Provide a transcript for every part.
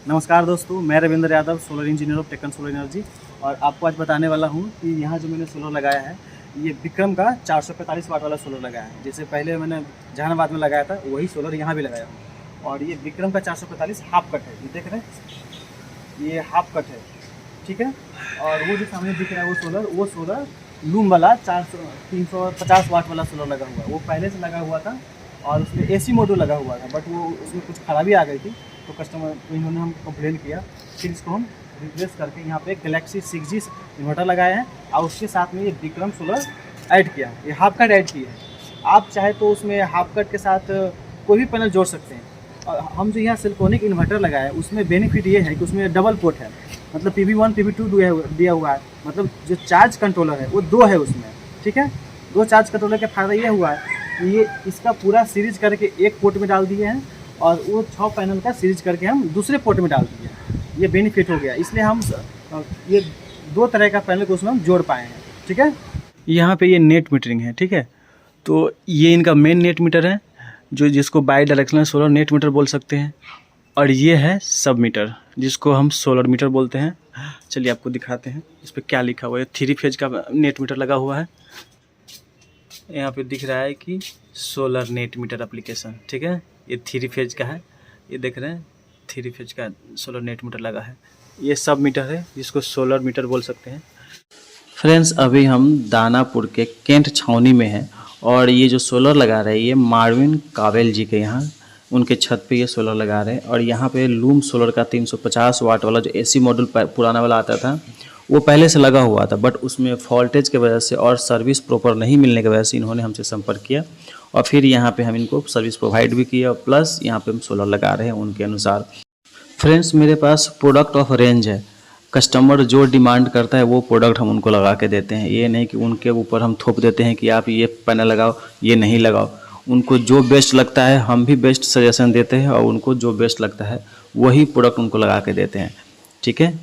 नमस्कार दोस्तों, मैं Ravindra Yadav, solar engineer of टेक्न सोलर एनर्जी। और आपको आज बताने वाला हूँ कि यहाँ जो मैंने सोलर लगाया है, ये विक्रम का 445 वाट वाला सोलर लगाया है। जैसे पहले मैंने जहानाबाद में लगाया था, वही सोलर यहाँ भी लगाया हूँ। और ये विक्रम का 445 हाफ कट है, ये देख रहे हैं, ये हाफ कट है, ठीक है। और वो जो सामने दिख रहा है वो सोलर लूम वाला 350 वाट वाला सोलर लगा हुआ है। वो पहले से लगा हुआ था और उसमें एसी मॉड्यूल लगा हुआ था, बट वो उसमें कुछ खराबी आ गई थी, तो कस्टमर इन्होंने हम कंप्लेन किया। फिर इसको हम रिप्लेस करके यहाँ पे गैलेक्सी 6G इन्वर्टर लगाए हैं और उसके साथ में ये विक्रम सोलर ऐड किया, ये हाफ कट ऐड किया है। आप चाहे तो उसमें हाफ कट के साथ कोई भी पैनल जोड़ सकते हैं। और हम जो यहाँ सिलिकॉनिक इन्वर्टर लगाए हैं, उसमें बेनिफिट ये है कि उसमें डबल पोर्ट है, मतलब PV1 PV2 दिया हुआ है। मतलब जो चार्ज कंट्रोलर है वो 2 है उसमें, ठीक है। 2 चार्ज कंट्रोलर का फ़ायदा ये हुआ है कि ये इसका पूरा सीरीज करके एक पोर्ट में डाल दिए हैं और वो 6 पैनल का सीरीज करके हम दूसरे पोर्ट में डाल दिए हैं। ये बेनिफिट हो गया, इसलिए हम ये 2 तरह का पैनल को उसमें हम जोड़ पाए हैं, ठीक है। यहाँ पे ये नेट मीटरिंग है, ठीक है। तो ये इनका मेन नेट मीटर है, जो जिसको by directional solar net metre बोल सकते हैं। और ये है सब मीटर, जिसको हम सोलर मीटर बोलते हैं। चलिए आपको दिखाते हैं इस पर क्या लिखा हुआ है। 3 फेज का नेट मीटर लगा हुआ है। यहाँ पे दिख रहा है कि सोलर नेट मीटर एप्लीकेशन, ठीक है। ये 3 फेज का है, ये देख रहे हैं 3 फेज का सोलर नेट मीटर लगा है। ये सब मीटर है, जिसको सोलर मीटर बोल सकते हैं। फ्रेंड्स, अभी हम दानापुर के कैंट छावनी में हैं और ये जो सोलर लगा रहे हैं ये मार्विन कावेल जी के यहाँ उनके छत पे ये सोलर लगा रहे हैं। और यहाँ पे लूम सोलर का 350 वाट वाला जो एसी मॉड्यूल पुराना वाला आता था, वो पहले से लगा हुआ था, बट उसमें फॉल्टेज की वजह से और सर्विस प्रॉपर नहीं मिलने की वजह से इन्होंने हमसे संपर्क किया और फिर यहाँ पे हम इनको सर्विस प्रोवाइड भी किया, और प्लस यहाँ पे हम सोलर लगा रहे हैं उनके अनुसार। फ्रेंड्स, मेरे पास प्रोडक्ट ऑफ रेंज है। कस्टमर जो डिमांड करता है वो प्रोडक्ट हम उनको लगा के देते हैं। ये नहीं कि उनके ऊपर हम थोप देते हैं कि आप ये पैनल लगाओ, ये नहीं लगाओ। उनको जो बेस्ट लगता है हम भी बेस्ट सजेशन देते हैं और उनको जो बेस्ट लगता है वही प्रोडक्ट उनको लगा के देते हैं, ठीक है।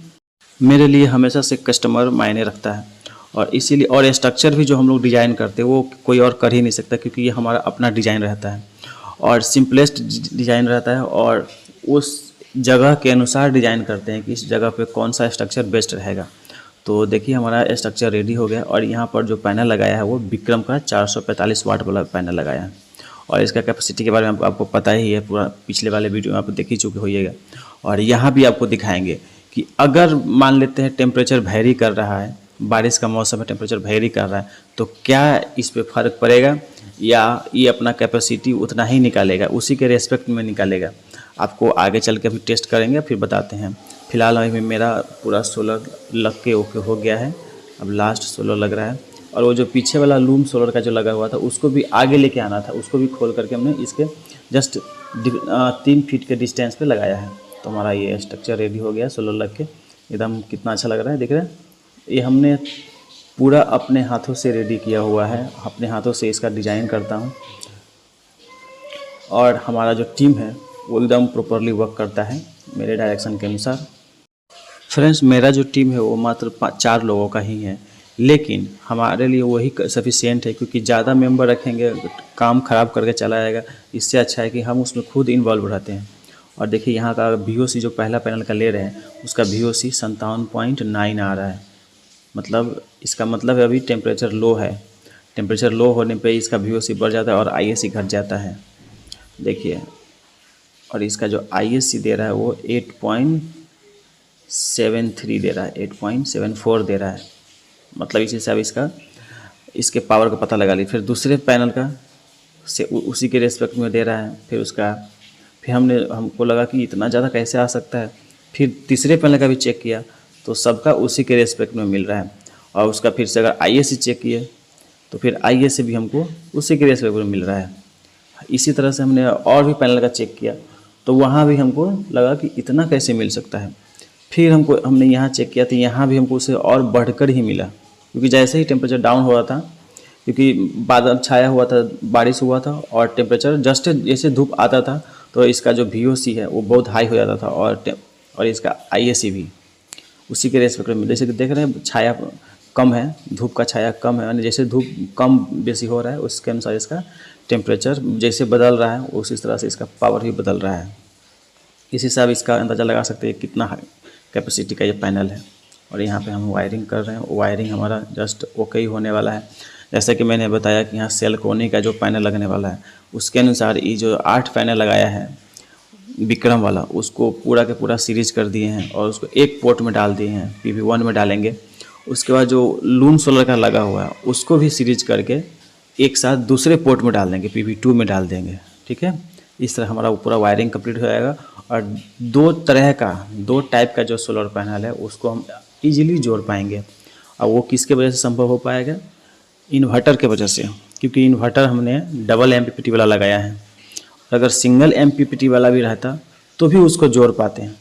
मेरे लिए हमेशा से कस्टमर मायने रखता है और इसीलिए, और स्ट्रक्चर भी जो हम लोग डिज़ाइन करते हैं वो कोई और कर ही नहीं सकता, क्योंकि ये हमारा अपना डिज़ाइन रहता है और सिंपलेस्ट डिज़ाइन रहता है और उस जगह के अनुसार डिज़ाइन करते हैं कि इस जगह पे कौन सा स्ट्रक्चर बेस्ट रहेगा। तो देखिए हमारा स्ट्रक्चर रेडी हो गया और यहाँ पर जो पैनल लगाया है वो विक्रम का 445 वाट वाला पैनल लगाया है। और इसका कैपेसिटी के बारे में आपको पता ही है, पूरा पिछले वाले वीडियो में आप देख ही चुके होइएगा। और यहाँ भी आपको दिखाएंगे कि अगर मान लेते हैं टेम्परेचर वेरी कर रहा है, बारिश का मौसम है, टेम्परेचर वेरी कर रहा है, तो क्या इस पर फ़र्क पड़ेगा या ये अपना कैपेसिटी उतना ही निकालेगा, उसी के रेस्पेक्ट में निकालेगा। आपको आगे चल के अभी टेस्ट करेंगे, फिर बताते हैं। फिलहाल अभी मेरा पूरा सोलर लग के ओके हो गया है, अब लास्ट सोलर लग रहा है। और वो जो पीछे वाला लूम सोलर का जो लगा हुआ था उसको भी आगे लेके आना था, उसको भी खोल करके हमने इसके जस्ट 3 फीट के डिस्टेंस पे लगाया है। तो हमारा ये स्ट्रक्चर रेडी हो गया सोलर लग के, एकदम कितना अच्छा लग रहा है, देख रहे हैं। ये हमने पूरा अपने हाथों से रेडी किया हुआ है, अपने हाथों से इसका डिज़ाइन करता हूँ और हमारा जो टीम है वो एकदम प्रॉपरली वर्क करता है मेरे डायरेक्शन के अनुसार। फ्रेंड्स, मेरा जो टीम है वो मात्र 4 लोगों का ही है, लेकिन हमारे लिए वही सफिशिएंट है, क्योंकि ज़्यादा मेंबर रखेंगे काम ख़राब करके चला जाएगा। इससे अच्छा है कि हम उसमें खुद इन्वॉल्व रहते हैं। और देखिए यहाँ का VOC जो पहला पैनल का ले रहे हैं उसका VOC 57.9 आ रहा है। मतलब इसका मतलब है अभी टेम्परेचर लो है। टेम्परेचर लो होने पे इसका VOC बढ़ जाता है और ISC घट जाता है, देखिए। और इसका जो ISC दे रहा है वो 8.73 दे रहा है, 8.74 दे रहा है। मतलब इसी से अब इसके पावर का पता लगा ली। फिर दूसरे पैनल का से उसी के रेस्पेक्ट में दे रहा है। फिर हमको लगा कि इतना ज़्यादा कैसे आ सकता है। फिर तीसरे पैनल का भी चेक किया तो सबका उसी के रेस्पेक्ट में मिल रहा है। और उसका फिर से अगर ISC चेक किए तो फिर ISC भी हमको उसी के रेस्पेक्ट में मिल रहा है। इसी तरह से हमने और भी पैनल का चेक किया तो वहाँ भी हमको लगा कि इतना कैसे मिल सकता है। फिर हमने यहाँ चेक किया तो यहाँ भी हमको उसे और बढ़कर ही मिला, क्योंकि जैसे ही टेम्परेचर डाउन हो रहा था, क्योंकि बादल छाया हुआ था, बारिश हुआ था और टेम्परेचर जस्ट जैसे धूप आता था तो इसका जो VOC है वो बहुत हाई हो जाता था और इसका ISC भी उसी के रेस्पेक्ट में। जैसे कि देख रहे हैं छाया कम है, धूप का छाया कम है, यानी जैसे धूप कम बेसी हो रहा है उसके अनुसार इसका टेम्परेचर जैसे बदल रहा है उसी तरह से इसका पावर भी बदल रहा है। इसी से आप इसका अंदाज़ा लगा सकते हैं कितना कैपेसिटी का ये पैनल है। और यहाँ पे हम वायरिंग कर रहे हैं, वायरिंग हमारा जस्ट ओके ही होने वाला है। जैसे कि मैंने बताया कि यहाँ सेलकोनी का जो पैनल लगने वाला है उसके अनुसार ये जो 8 पैनल लगाया है विक्रम वाला, उसको पूरा के पूरा सीरीज कर दिए हैं और उसको एक पोर्ट में डाल दिए हैं, PV1 में डालेंगे। उसके बाद जो लूम सोलर का लगा हुआ है उसको भी सीरीज करके एक साथ दूसरे पोर्ट में डाल देंगे, PV2 में डाल देंगे। ठीक है, इस तरह हमारा पूरा वायरिंग कंप्लीट हो जाएगा। और दो टाइप का जो सोलर पैनल है उसको हम इजीली जोड़ पाएंगे। और वो किसके वजह से संभव हो पाएगा? इन्वर्टर के वजह से, क्योंकि इन्वर्टर हमने डबल MPPT वाला लगाया है। अगर सिंगल MPPT वाला भी रहता तो भी उसको जोड़ पाते हैं।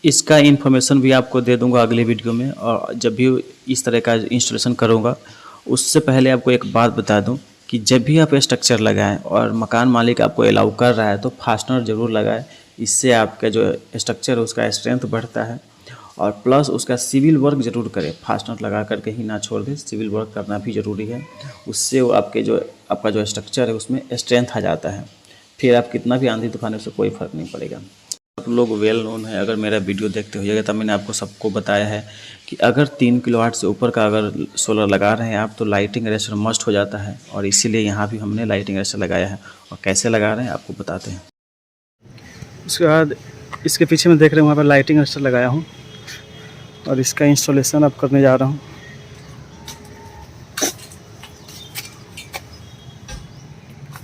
इसका इन्फॉर्मेशन भी आपको दे दूंगा अगले वीडियो में। और जब भी इस तरह का इंस्टॉलेशन करूंगा उससे पहले आपको एक बात बता दूं कि जब भी आप स्ट्रक्चर लगाएं और मकान मालिक आपको अलाउ कर रहा है तो फास्टनर ज़रूर लगाएं। इससे आपका जो स्ट्रक्चर है उसका स्ट्रेंथ बढ़ता है। और प्लस उसका सिविल वर्क ज़रूर करें, फास्टनर लगा करके ही ना छोड़ दें, सिविल वर्क करना भी ज़रूरी है। उससे आपका जो स्ट्रक्चर है उसमें स्ट्रेंथ आ जाता है। फिर आप कितना भी आंधी तूफान से कोई फ़र्क नहीं पड़ेगा। आप लोग वेल नोन है, अगर मेरा वीडियो देखते होइएगा तब मैंने आपको सबको बताया है कि अगर 3 किलोवाट से ऊपर का अगर सोलर लगा रहे हैं आप तो लाइटिंग अरेस्टर मस्ट हो जाता है। और इसीलिए यहाँ भी हमने लाइटिंग अरेस्टर लगाया है। और कैसे लगा रहे हैं आपको बताते हैं। उसके बाद इसके पीछे में देख रहे हैं वहाँ पर लाइटिंग अरेस्टर लगाया हूँ और इसका इंस्टॉलेशन अब करने जा रहा हूँ।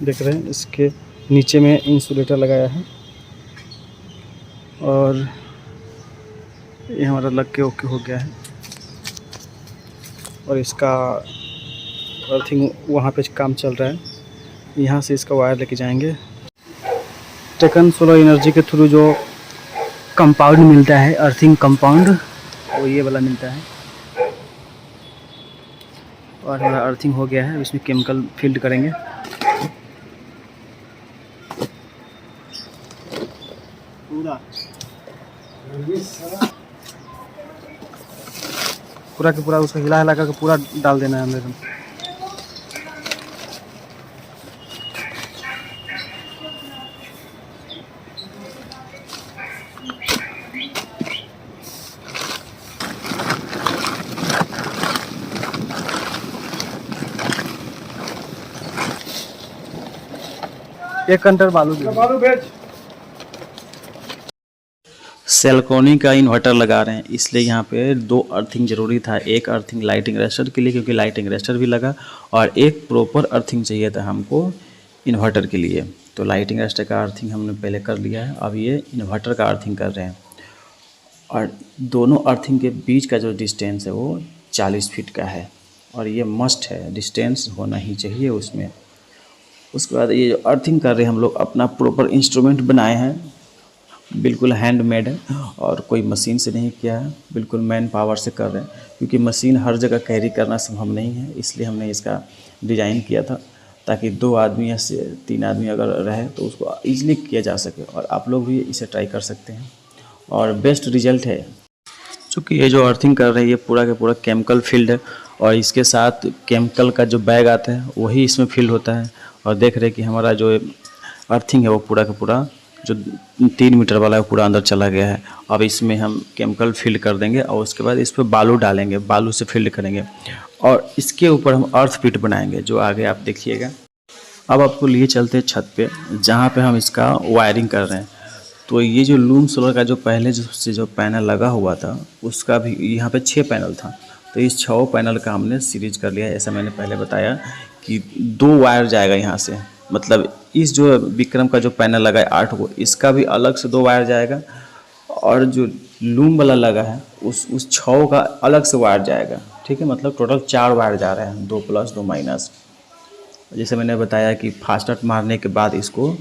देख रहे हैं इसके नीचे में इंसुलेटर लगाया है और ये हमारा लग के ओके हो गया है। और इसका अर्थिंग वहाँ पे काम चल रहा है, यहाँ से इसका वायर लेके जाएंगे। टेकन सोलर एनर्जी के थ्रू जो कंपाउंड मिलता है, अर्थिंग कंपाउंड, वो ये वाला मिलता है। और हमारा अर्थिंग हो गया है, इसमें केमिकल फील्ड करेंगे। पूरा के पूरा उसको हिला हिला करके पूरा डाल देना है अंदर। एक कंटर बालू भेज। सेलकोनी का इन्वर्टर लगा रहे हैं इसलिए यहाँ पे 2 अर्थिंग ज़रूरी था। एक अर्थिंग लाइटिंग अरेस्टर के लिए क्योंकि लाइटिंग अरेस्टर भी लगा, और एक प्रॉपर अर्थिंग चाहिए था हमको इन्वर्टर के लिए। तो लाइटिंग अरेस्टर का अर्थिंग हमने पहले कर लिया है, अब ये इन्वर्टर का अर्थिंग कर रहे हैं। और दोनों अर्थिंग के बीच का जो डिस्टेंस है वो 40 फीट का है और ये मस्ट है, डिस्टेंस होना ही चाहिए उसमें। उसके बाद ये जो अर्थिंग कर रहे हैं हम लोग अपना प्रॉपर इंस्ट्रूमेंट बनाए हैं, बिल्कुल हैंडमेड है और कोई मशीन से नहीं किया है, बिल्कुल मैन पावर से कर रहे हैं। क्योंकि मशीन हर जगह कैरी करना संभव नहीं है, इसलिए हमने इसका डिज़ाइन किया था ताकि 2 आदमी या 3 आदमी अगर रहे तो उसको ईजिली किया जा सके। और आप लोग भी इसे ट्राई कर सकते हैं और बेस्ट रिजल्ट है। चूँकि ये जो अर्थिंग कर रहे हैं ये पूरा का पूरा केमिकल फील्ड है और इसके साथ केमिकल का जो बैग आता है वही इसमें फील्ड होता है। और देख रहे हैं कि हमारा जो अर्थिंग है वो पूरा का पूरा जो 3 मीटर वाला है पूरा अंदर चला गया है। अब इसमें हम केमिकल फील्ड कर देंगे और उसके बाद इस पर बालू डालेंगे, बालू से फील्ड करेंगे और इसके ऊपर हम अर्थ पिट बनाएंगे जो आगे आप देखिएगा। अब आपको लिए चलते हैं छत पे जहाँ पे हम इसका वायरिंग कर रहे हैं। तो ये जो लूम सोलर का जो पहले जो पैनल लगा हुआ था उसका भी यहाँ पे 6 पैनल था, तो इस 6 पैनल का हमने सीरीज कर लिया है। ऐसा मैंने पहले बताया कि 2 वायर जाएगा यहाँ से, मतलब इस जो विक्रम का जो पैनल लगा है 8 को, इसका भी अलग से 2 वायर जाएगा और जो लूम वाला लगा है उस 6 का अलग से वायर जाएगा। ठीक है, मतलब टोटल 4 वायर जा रहे हैं, 2 प्लस 2 माइनस। जैसे मैंने बताया कि फास्टर मारने के बाद इसको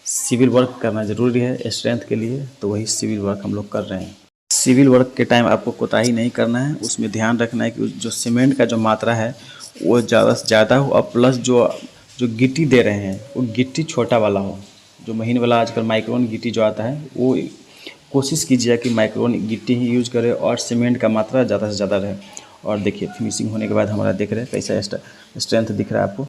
सिविल वर्क करना ज़रूरी है स्ट्रेंथ के लिए, तो वही सिविल वर्क हम लोग कर रहे हैं। सिविल वर्क के टाइम आपको कोताही नहीं करना है, उसमें ध्यान रखना है कि जो सीमेंट का जो मात्रा है वो ज़्यादा से ज़्यादा हो और प्लस जो गिट्टी दे रहे हैं वो गिट्टी छोटा वाला हो। जो महीन वाला आजकल माइक्रोन गिट्टी जो आता है वो कोशिश कीजिए कि माइक्रोन गिट्टी ही यूज़ करें और सीमेंट का मात्रा ज़्यादा से ज़्यादा रहे। और देखिए फिनिशिंग होने के बाद हमारा देख रहे हैं कैसा स्ट्रेंथ दिख रहा है आपको।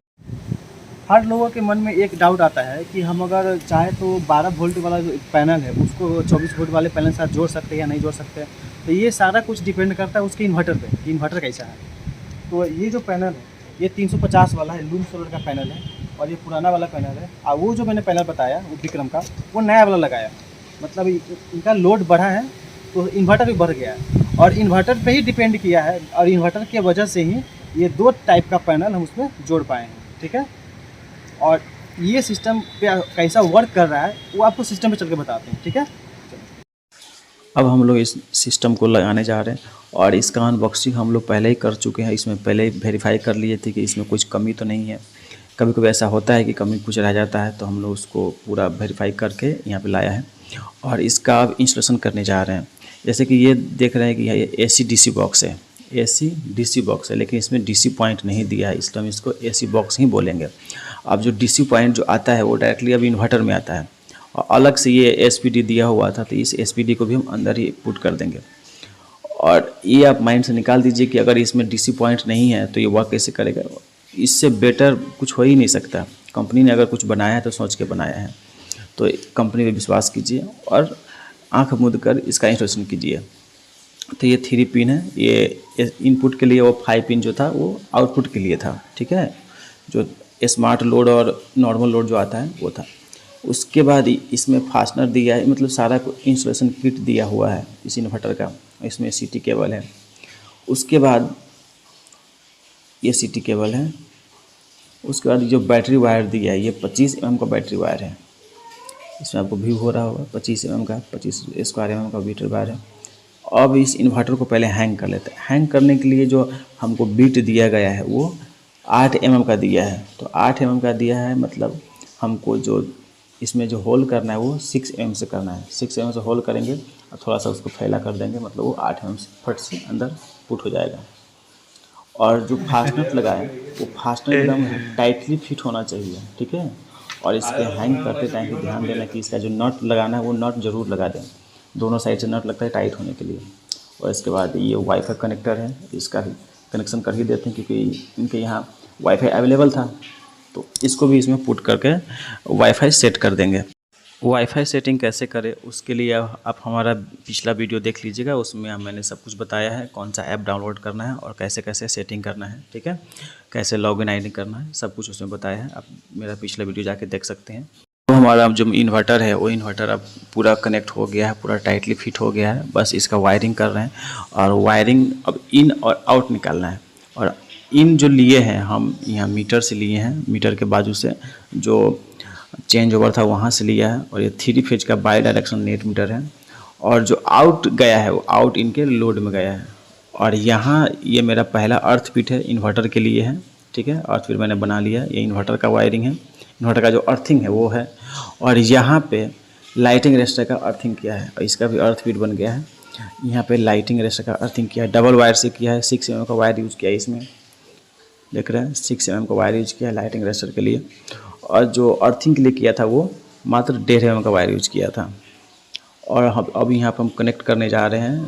हर लोगों के मन में एक डाउट आता है कि हम अगर चाहे तो 12 वोल्ट वाला जो पैनल है उसको 24 वोल्ट वाले पैनल के साथ जोड़ सकते हैं या नहीं जोड़ सकते हैं। तो ये सारा कुछ डिपेंड करता है उसके इन्वर्टर पे कि इन्वर्टर कैसा है। तो ये जो पैनल है ये 350 वाला है, लूम सोलर का पैनल है, और ये पुराना वाला पैनल है। और वो जो मैंने पैनल बताया वो विक्रम का, वो नया वाला लगाया, मतलब इनका लोड बढ़ा है तो इन्वर्टर भी बढ़ गया है, और इन्वर्टर पे ही डिपेंड किया है, और इन्वर्टर की वजह से ही ये 2 टाइप का पैनल हम उसमें जोड़ पाए हैं। ठीक है, और ये सिस्टम पे कैसा वर्क कर रहा है वो आपको सिस्टम पे चल के बताते हैं। ठीक है, अब हम लोग इस सिस्टम को लगाने जा रहे हैं, और इसका अनबॉक्सिंग हम लोग पहले ही कर चुके हैं। इसमें पहले ही वेरीफाई कर लिए थे कि इसमें कुछ कमी तो नहीं है। कभी कभी ऐसा होता है कि कमी कुछ रह जाता है, तो हम लोग उसको पूरा वेरीफाई करके यहाँ पे लाया है, और इसका अब इंस्टॉलेशन करने जा रहे हैं। जैसे कि ये देख रहे हैं कि ये AC DC बॉक्स है, AC DC बॉक्स है, लेकिन इसमें DC पॉइंट नहीं दिया है, इसलिए हम इसको AC बॉक्स ही बोलेंगे। अब जो DC पॉइंट जो आता है वो डायरेक्टली अब इन्वर्टर में आता है, और अलग से ये SPD दिया हुआ था, तो इस SPD को भी हम अंदर ही पुट कर देंगे। और ये आप माइंड से निकाल दीजिए कि अगर इसमें DC पॉइंट नहीं है तो ये वर्क कैसे करेगा। इससे बेटर कुछ हो ही नहीं सकता। कंपनी ने अगर कुछ बनाया है तो सोच के बनाया है, तो कंपनी पे विश्वास कीजिए और आंख मूंद कर इसका इंस्टॉलेशन कीजिए। तो ये 3 पिन है, ये इनपुट के लिए, वो 5 पिन जो था वो आउटपुट के लिए था। ठीक है, जो स्मार्ट लोड और नॉर्मल लोड जो आता है वो था। उसके बाद इसमें फास्टनर दिया है, मतलब सारा इंस्टॉलेशन किट दिया हुआ है इस इन्वर्टर का। इसमें CT केबल है, उसके बाद ये CT केबल है, उसके बाद जो बैटरी वायर दिया है ये 25 mm का बैटरी वायर है। इसमें आपको व्यू हो रहा होगा 25 mm का, 25 स्क्वायर mm का बैटरी वायर है। अब इस इन्वर्टर को पहले हैंग कर लेते हैं। हैंग करने के लिए जो हमको बीट दिया गया है वो 8 mm का दिया है। तो 8 mm का दिया है, मतलब हमको जो इसमें जो होल करना है वो 6 mm से करना है। 6 mm से होल करेंगे और थोड़ा सा उसको फैला कर देंगे, मतलब वो 8 mm से फट से अंदर पुट हो जाएगा। और जो फास्टनर लगाए वो फास्टनर एकदम टाइटली फिट होना चाहिए। ठीक है, और इसके हैंग करते टाइम भी ध्यान देना कि इसका जो नट लगाना है वो नट ज़रूर लगा दें। दोनों साइड से नट लगता है टाइट होने के लिए। और इसके बाद ये वाईफाई कनेक्टर है, इसका भी कनेक्शन कर ही देते हैं क्योंकि इनके यहाँ वाईफाई अवेलेबल था, तो इसको भी इसमें पुट करके वाईफाई सेट कर देंगे। वाईफाई सेटिंग कैसे करें उसके लिए आप हमारा पिछला वीडियो देख लीजिएगा, उसमें मैंने सब कुछ बताया है, कौन सा ऐप डाउनलोड करना है और कैसे कैसे सेटिंग करना है। ठीक है, कैसे लॉगिन आईडी करना है, सब कुछ उसमें बताया है। आप मेरा पिछला वीडियो जाके देख सकते हैं। तो हमारा जो इन्वर्टर है वो इन्वर्टर अब पूरा कनेक्ट हो गया है, पूरा टाइटली फिट हो गया है। बस इसका वायरिंग कर रहे हैं, और वायरिंग अब इन और आउट निकालना है। और इन जो लिए हैं हम यहाँ मीटर से लिए हैं, मीटर के बाजू से जो चेंज ओवर था वहाँ से लिया है। और ये 3 फेज का बाई डायरेक्शन नेट मीटर है, और जो आउट गया है वो आउट इनके लोड में गया है। और यहाँ ये मेरा पहला अर्थ फिट है, इन्वर्टर के लिए है। ठीक है, अर्थ फिट मैंने बना लिया। ये इन्वर्टर का वायरिंग है, इन्वर्टर का जो अर्थिंग है वो है। और यहाँ पे लाइटिंग रेस्टर का अर्थिंग किया है, और इसका भी अर्थ फिट बन गया है। यहाँ पे लाइटिंग रेस्टर का अर्थिंग किया है, डबल वायर से किया है। 6 mm का वायर यूज़ किया है, इसमें देख रहे हैं 6 mm का वायर यूज किया है लाइटिंग रेस्टर के लिए। और जो अर्थिंग के लिए किया था वो मात्र 1.5 mm का वायर यूज किया था। और अब यहाँ पर हम कनेक्ट करने जा रहे हैं,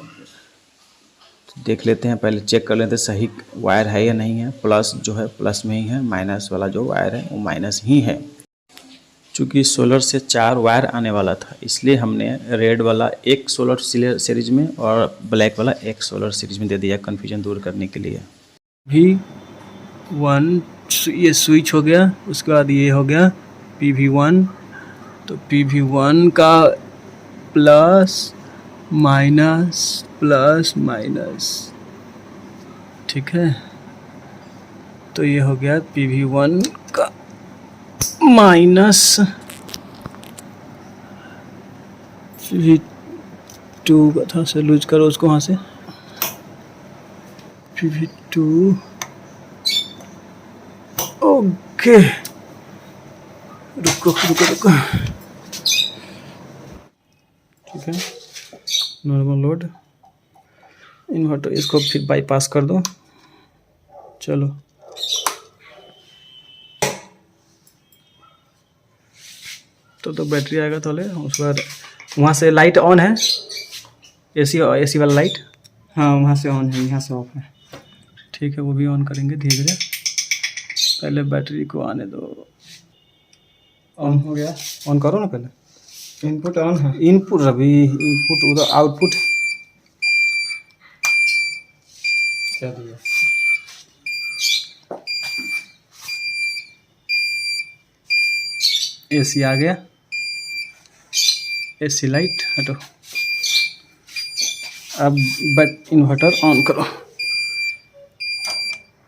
तो देख लेते हैं, पहले चेक कर लेते हैं सही वायर है या नहीं है। प्लस जो है प्लस में ही है, माइनस वाला जो वायर है वो माइनस ही है। चूँकि सोलर से 4 वायर आने वाला था, इसलिए हमने रेड वाला एक सोलर सीरीज में और ब्लैक वाला एक सोलर सीरीज में दे दिया, कन्फ्यूजन दूर करने के लिए। P1 ये स्विच हो गया, उसके बाद ये हो गया PV1। तो PV1 का प्लस माइनस, ठीक है। तो ये हो गया PV1 का माइनस, PV2 का था से लूज करो उसको वहाँ से, PV2 ओके। रुको ठीक है, नॉर्मल लोड इन्वर्टर, इसको फिर बाईपास कर दो। चलो तो बैटरी आएगा तो ले। उसके बाद वहाँ से लाइट ऑन है, एसी वाला लाइट, हाँ वहाँ से ऑन है, यहाँ से ऑफ है। ठीक है, वो भी ऑन करेंगे धीरे धीरे, पहले बैटरी को आने दो। ऑन हो गया। ऑन करो ना पहले। इनपुट ऑन है। इनपुट अभी इनपुट उधर आउटपुट क्या दिया? एसी आ गया। एसी लाइट हटो। अब बट इन्वर्टर ऑन करो।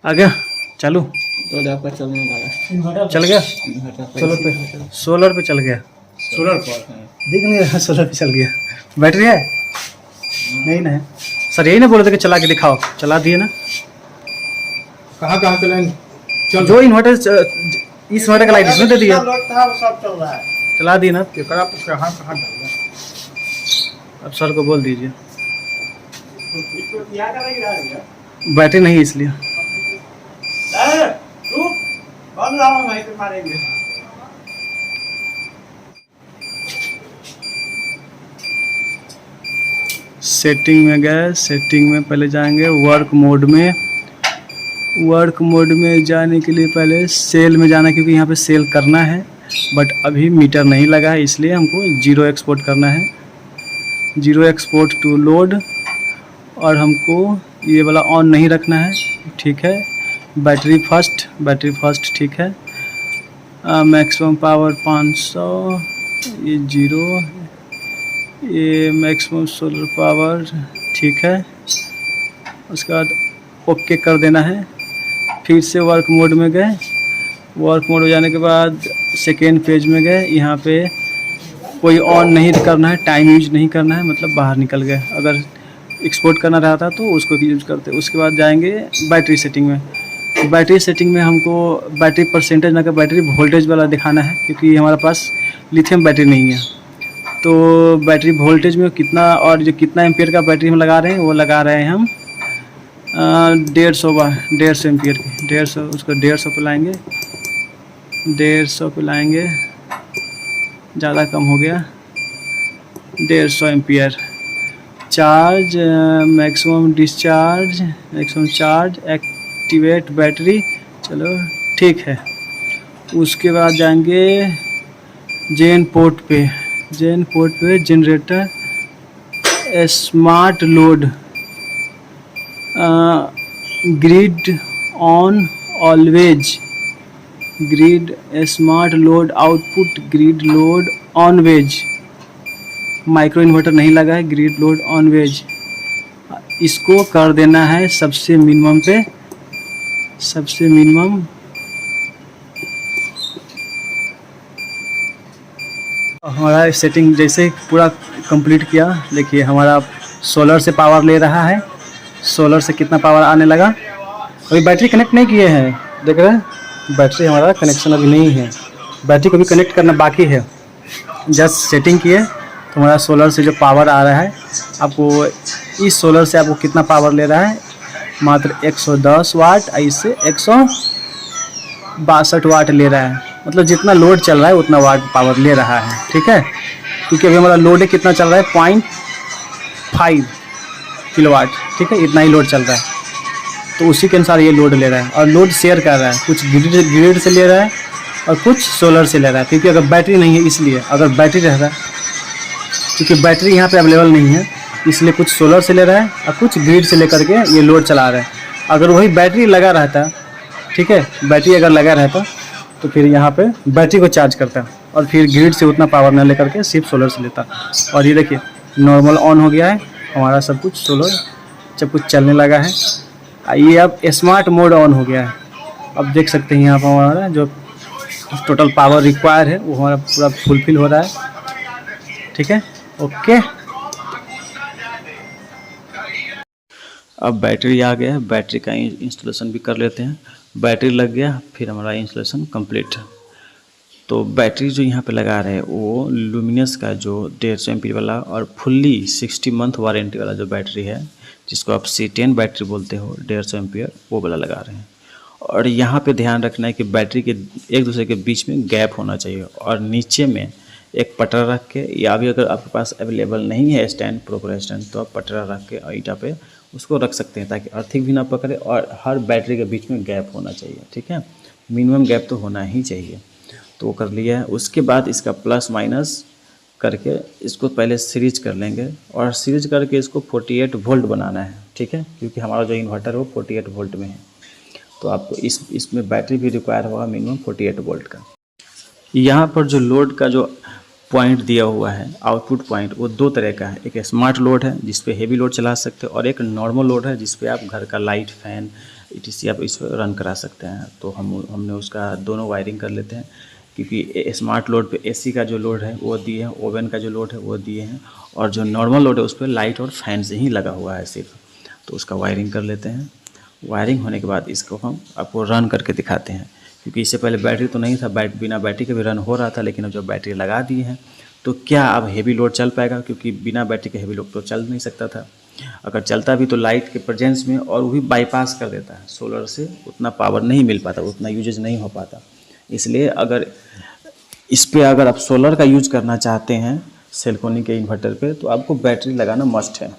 आ गया चालू। तो आपका चलने लगा। चल गया। सोलर सोलर पे चल गया। पर दिख नहीं रहा। सोलर पे चल गया। बैटरी है नहीं ना है सर। यही ना बोले थे कि चला के दिखाओ। चला दिए ना। कहाँ चलाएंगे? जो इन्वर्टर इस इन्वर्टर का लाइट इसमें दे दिया। सब चल रहा है। चला दिए ना। कहाँ डाल रहा? अब सर को बोल दीजिए। बैटरी नहीं इसलिए। सेटिंग में गए। सेटिंग में पहले जाएंगे वर्क मोड में। वर्क मोड में जाने के लिए पहले सेल में जाना, क्योंकि यहाँ पे सेल करना है बट अभी मीटर नहीं लगा है, इसलिए हमको जीरो एक्सपोर्ट करना है। Zero export to load. और हमको ये वाला ऑन नहीं रखना है। ठीक है। बैटरी फर्स्ट ठीक है। Maximum power 500। ये जीरो। ये मैक्सिमम सोलर पावर ठीक है। उसके बाद ओके कर देना है। फिर से वर्क मोड में गए। वर्क मोड में जाने के बाद सेकेंड पेज में गए। यहाँ पे कोई ऑन नहीं करना है, टाइम यूज नहीं करना है, मतलब बाहर निकल गए। अगर एक्सपोर्ट करना रहता तो उसको यूज करते। उसके बाद जाएंगे बैटरी सेटिंग में। बैटरी सेटिंग में हमको बैटरी परसेंटेज ना कर बैटरी वोल्टेज वाला दिखाना है, क्योंकि हमारे पास लिथियम बैटरी नहीं है। तो बैटरी वोल्टेज में कितना, और जो कितना एम्पियर का बैटरी हम लगा रहे हैं वो लगा रहे हैं हम 150 एम्पियर की। 150 उसको 150 पे लाएंगे। 150 पे लाएंगे। ज़्यादा कम हो गया। 150 ampere. Charge maximum discharge, maximum charge, activate battery. चलो ठीक है। उसके बाद जाएंगे जेन पोर्ट पे। जेन पोर्ट पे generator smart load grid on always. Grid smart load output grid load on ways. Micro inverter नहीं लगा है। ग्रिड लोड ऑन वेज इसको कर देना है सबसे मिनिमम पे। सबसे मिनिमम हमारा सेटिंग जैसे पूरा कंप्लीट किया। देखिए हमारा सोलर से पावर ले रहा है। सोलर से कितना पावर आने लगा। अभी बैटरी कनेक्ट नहीं किए हैं, देख रहे हैं। बैटरी हमारा कनेक्शन अभी नहीं है। बैटरी को भी कनेक्ट करना बाकी है। जस्ट सेटिंग किए तो हमारा सोलर से जो पावर आ रहा है, आपको इस सोलर से आपको कितना पावर ले रहा है, मात्र 110 वाट। इससे 162 वाट ले रहा है। मतलब जितना लोड चल रहा है उतना वाट पावर ले रहा है। ठीक है। क्योंकि अभी हमारा लोड कितना चल रहा है 0.5 किलोवाट। ठीक है। इतना ही लोड चल रहा है, तो उसी के अनुसार ये लोड ले रहा है। और लोड शेयर कर रहा है, कुछ ग्रिड से ले रहा है और कुछ सोलर से ले रहा है। क्योंकि अगर बैटरी नहीं है इसलिए, अगर बैटरी रहता है, क्योंकि बैटरी यहाँ पे अवेलेबल नहीं है इसलिए कुछ सोलर से ले रहा है और कुछ ग्रिड से लेकर के ये लोड चला रहा है। अगर वही बैटरी लगा रहता, ठीक है, बैटरी अगर लगा रहता तो फिर यहाँ पे बैटरी को चार्ज करता और फिर ग्रिड से उतना पावर न लेकर के सिर्फ सोलर से लेता। और ये देखिए नॉर्मल ऑन हो गया है हमारा, सब कुछ सोलर सब कुछ चलने लगा है। ये अब स्मार्ट मोड ऑन हो गया है। अब देख सकते हैं यहाँ पर हमारा जो टोटल पावर रिक्वायर है वो हमारा पूरा फुलफिल हो रहा है। ठीक है। ओके। अब बैटरी आ गया है, बैटरी का इंस्टॉलेशन भी कर लेते हैं। बैटरी लग गया, फिर हमारा इंस्टॉलेशन कंप्लीट। तो बैटरी जो यहाँ पे लगा रहे हैं वो लुमिनस का जो 150 एम्पीयर वाला और फुल्ली 60 मंथ वारंटी वाला जो बैटरी है, जिसको आप C10 बैटरी बोलते हो, 150 एम्पीयर, वो वाला लगा रहे हैं। और यहाँ पे ध्यान रखना है कि बैटरी के एक दूसरे के बीच में गैप होना चाहिए और नीचे में एक पटरा रख के, या भी अगर आपके पास अवेलेबल नहीं है स्टैंड, प्रॉपर स्टैंड, तो आप पटरा रख के और ईटा पे उसको रख सकते हैं ताकि अर्थिंग भी ना पकड़े और हर बैटरी के बीच में गैप होना चाहिए। ठीक है। मिनिमम गैप तो होना ही चाहिए। तो वो कर लिया है। उसके बाद इसका प्लस माइनस करके इसको पहले सीरीज कर लेंगे और सीरीज करके इसको 48 वोल्ट बनाना है, ठीक है, क्योंकि हमारा जो इन्वर्टर है वो 48 वोल्ट में है। तो आपको इसमें बैटरी भी रिक्वायर होगा मिनिमम 48 वोल्ट का। यहाँ पर जो लोड का जो पॉइंट दिया हुआ है, आउटपुट पॉइंट, वो दो तरह का है। एक स्मार्ट लोड है जिस पे हेवी लोड चला सकते हैं और एक नॉर्मल लोड है जिस पे आप घर का लाइट, फैन, etc आप इस पर रन करा सकते हैं। तो हमने उसका दोनों वायरिंग कर लेते हैं, क्योंकि स्मार्ट लोड पे AC का जो लोड है वो दिए हैं, ओवन का जो लोड है वो दिए हैं, और जो नॉर्मल लोड है उस पर लाइट और फैन से ही लगा हुआ है सिर्फ। तो उसका वायरिंग कर लेते हैं। वायरिंग होने के बाद इसको हम आपको रन करके दिखाते हैं, क्योंकि इससे पहले बैटरी तो नहीं था, बिना बैटरी के भी रन हो रहा था, लेकिन अब जब बैटरी लगा दी है तो क्या अब हेवी लोड चल पाएगा, क्योंकि बिना बैटरी के हेवी लोड तो चल नहीं सकता था। अगर चलता भी तो लाइट के प्रेजेंस में, और वो भी बाईपास कर देता है, सोलर से उतना पावर नहीं मिल पाता, उतना यूजेज नहीं हो पाता। इसलिए अगर इस पर अगर आप सोलर का यूज करना चाहते हैं सेल्कोनी के इन्वर्टर पे, तो आपको बैटरी लगाना मस्ट है।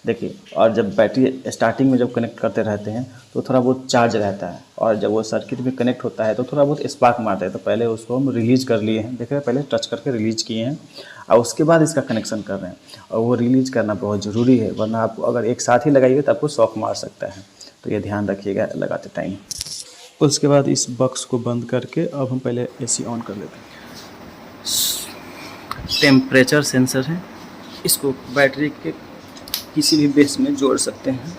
देखिए, और जब बैटरी स्टार्टिंग में जब कनेक्ट करते रहते हैं तो थोड़ा बहुत चार्ज रहता है, और जब वो सर्किट में कनेक्ट होता है तो थोड़ा बहुत स्पार्क मारता है। तो पहले उसको हम रिलीज कर लिए हैं, देख रहे हैं, पहले टच करके रिलीज किए हैं और उसके बाद इसका कनेक्शन कर रहे हैं। और वो रिलीज करना बहुत ज़रूरी है, वरना आप अगर एक साथ ही लगाइए तो आपको शॉक मार सकता है। तो ये ध्यान रखिएगा लगाते टाइम। उसके बाद इस बॉक्स को बंद करके अब हम पहले AC ऑन कर लेते हैं। टेम्परेचर सेंसर है, इसको बैटरी के किसी भी बेस में जोड़ सकते हैं।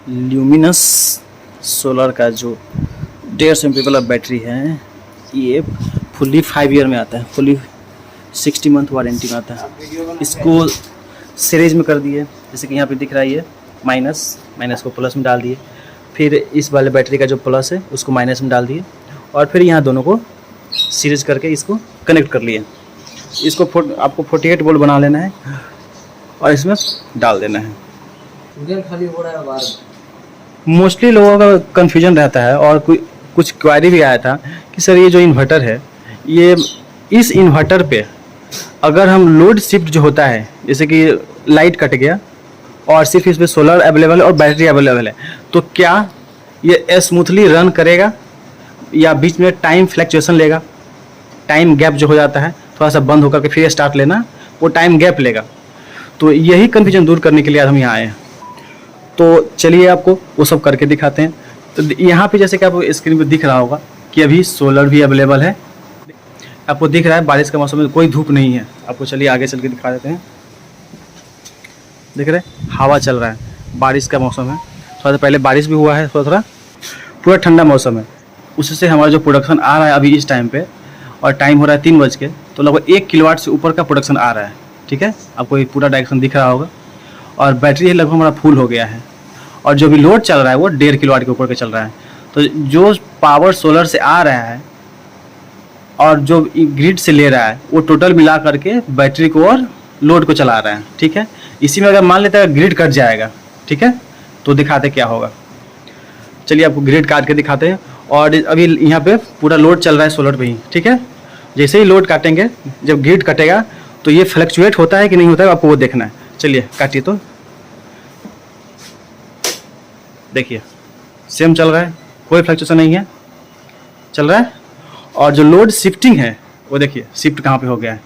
ल्यूमिनस सोलर का जो 150 एमपी वाला बैटरी है, ये फुल्ली 5 ईयर में आता है, फुल्ली 60 मंथ वारंटी में आता है। इसको सीरीज में कर दिए, जैसे कि यहाँ पे दिख रहा है, ये माइनस को प्लस में डाल दिए, फिर इस वाले बैटरी का जो प्लस है उसको माइनस में डाल दिए, और फिर यहाँ दोनों को सीरीज करके इसको कनेक्ट कर लिए। इसको आपको 48 वोल्ट बना लेना है और इसमें डाल देना है। खाली हो रहा है बार। मोस्टली लोगों का कन्फ्यूजन रहता है, और कुछ क्वारी भी आया था कि सर ये जो इन्वर्टर है, ये इस इन्वर्टर पे अगर हम लोड शिफ्ट जो होता है, जैसे कि लाइट कट गया और सिर्फ इसमें सोलर अवेलेबल है और बैटरी अवेलेबल है, तो क्या ये स्मूथली रन करेगा या बीच में टाइम फ्लैक्चुएशन लेगा? टाइम गैप जो हो जाता है, थोड़ा सा बंद होकर के फिर स्टार्ट लेना, वो टाइम गैप लेगा। तो यही कन्फ्यूजन दूर करने के लिए आज हम यहाँ आए हैं। तो चलिए आपको वो सब करके दिखाते हैं। तो यहाँ पे जैसे कि आपको स्क्रीन पे दिख रहा होगा कि अभी सोलर भी अवेलेबल है। आपको दिख रहा है बारिश का मौसम में कोई धूप नहीं है। आपको चलिए आगे चल के दिखा देते हैं। देख रहे हैं, हवा चल रहा है, बारिश का मौसम है। थोड़ा सा पहले बारिश भी हुआ है, थोड़ा पूरा ठंडा मौसम है। उससे हमारा जो प्रोडक्शन आ रहा है अभी इस टाइम पे, और टाइम हो रहा है 3 बज के, तो लगभग 1 किलोवाट से ऊपर का प्रोडक्शन आ रहा है। ठीक है, आपको ये पूरा डायरेक्शन दिख रहा होगा। और बैटरी लगभग हमारा फुल हो गया है, और जो भी लोड चल रहा है वो 1.5 किलोवाट के ऊपर के चल रहा है। तो जो पावर सोलर से आ रहा है और जो ग्रिड से ले रहा है, वो टोटल मिला करके बैटरी को और लोड को चला रहा है। ठीक है, इसी में अगर मान लेते हैं ग्रिड कट जाएगा, ठीक है, तो दिखाते क्या होगा। चलिए आपको ग्रिड काट के दिखाते हैं। और अभी यहाँ पे पूरा लोड चल रहा है सोलर पे ही। ठीक है, जैसे ही लोड काटेंगे, जब ग्रिड कटेगा तो ये फ्लक्चुएट होता है कि नहीं होता है, आपको वो देखना है। चलिए काटिए, तो देखिए सेम चल रहा है, कोई फ्लक्चुएशन नहीं है, चल रहा है। और जो लोड शिफ्टिंग है वो देखिए शिफ्ट कहाँ पे हो गया है।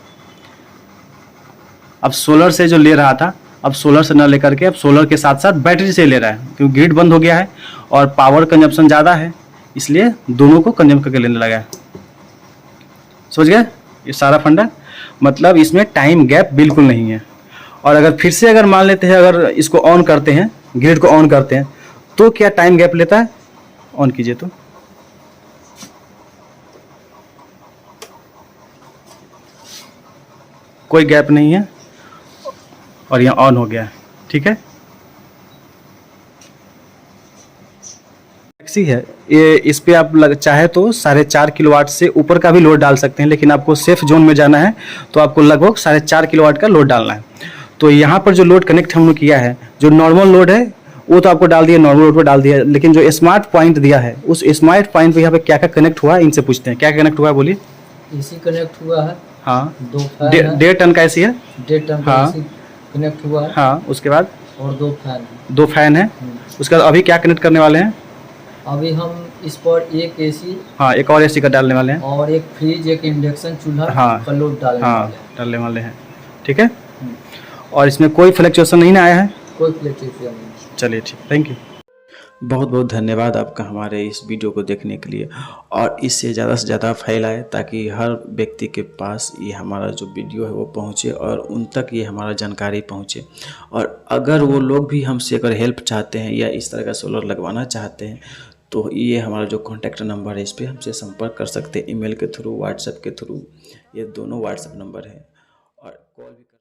अब सोलर से जो ले रहा था, अब सोलर से न लेकर के अब सोलर के साथ साथ बैटरी से ले रहा है, क्योंकि ग्रिड बंद हो गया है और पावर कंजप्शन ज़्यादा है, इसलिए दोनों को कंज्यूम करके लेने लगा है। समझ गए ये सारा फंडा? मतलब इसमें टाइम गैप बिल्कुल नहीं है। और अगर फिर से अगर मान लेते हैं, अगर इसको ऑन करते हैं, ग्रिड को ऑन करते हैं, तो क्या टाइम गैप लेता है? ऑन कीजिए, तो कोई गैप नहीं है और यहाँ ऑन हो गया है। ठीक है, टैक्सी है ये, इस पे आप चाहे तो 4.5 किलोवाट से ऊपर का भी लोड डाल सकते हैं, लेकिन आपको सेफ जोन में जाना है तो आपको लगभग 4.5 किलोवाट का लोड डालना है। तो यहाँ पर जो लोड कनेक्ट हमने किया है, जो नॉर्मल लोड है वो तो आपको डाल दिया, नॉर्मल लोड पर डाल दिया, लेकिन जो स्मार्ट पॉइंट दिया है, उस स्मार्ट पॉइंट पे यहाँ पे क्या क्या कनेक्ट हुआ है, इनसे पूछते हैं। क्या कनेक्ट हुआ है, बोलिए। एसी कनेक्ट हुआ है, हाँ, 1.5 टन का एसी है, 1.5 टन का हाँ। एसी कनेक्ट हुआ है, हाँ, उसके बाद और 2 फैन है। 2 फैन है। उसके बाद अभी क्या कनेक्ट करने वाले हैं? अभी हम इस पर एक एसी हाँ, एक और एसी का डालने वाले हैं। और एक फ्रिज, एक इंडक्शन चूल्हा हाँ। का लोड डालने हाँ, वाले हैं। डालने वाले हैं। ठीक है, और इसमें कोई फ्लक्चुएशन नहीं ना आया है। कोई फ्लैक्चुएशन नहीं। चलिए ठीक, थैंक यू। बहुत बहुत धन्यवाद आपका हमारे इस वीडियो को देखने के लिए, और इससे ज़्यादा फैलाए ताकि हर व्यक्ति के पास ये हमारा जो वीडियो है वो पहुँचे और उन तक ये हमारा जानकारी पहुँचे। और अगर वो लोग भी हमसे अगर हेल्प चाहते हैं या इस तरह का सोलर लगवाना चाहते हैं तो ये हमारा जो कॉन्टैक्ट नंबर है इस पर हमसे संपर्क कर सकते हैं, ईमेल के थ्रू, व्हाट्सएप के थ्रू। ये दोनों व्हाट्सएप नंबर है और कॉल भी कर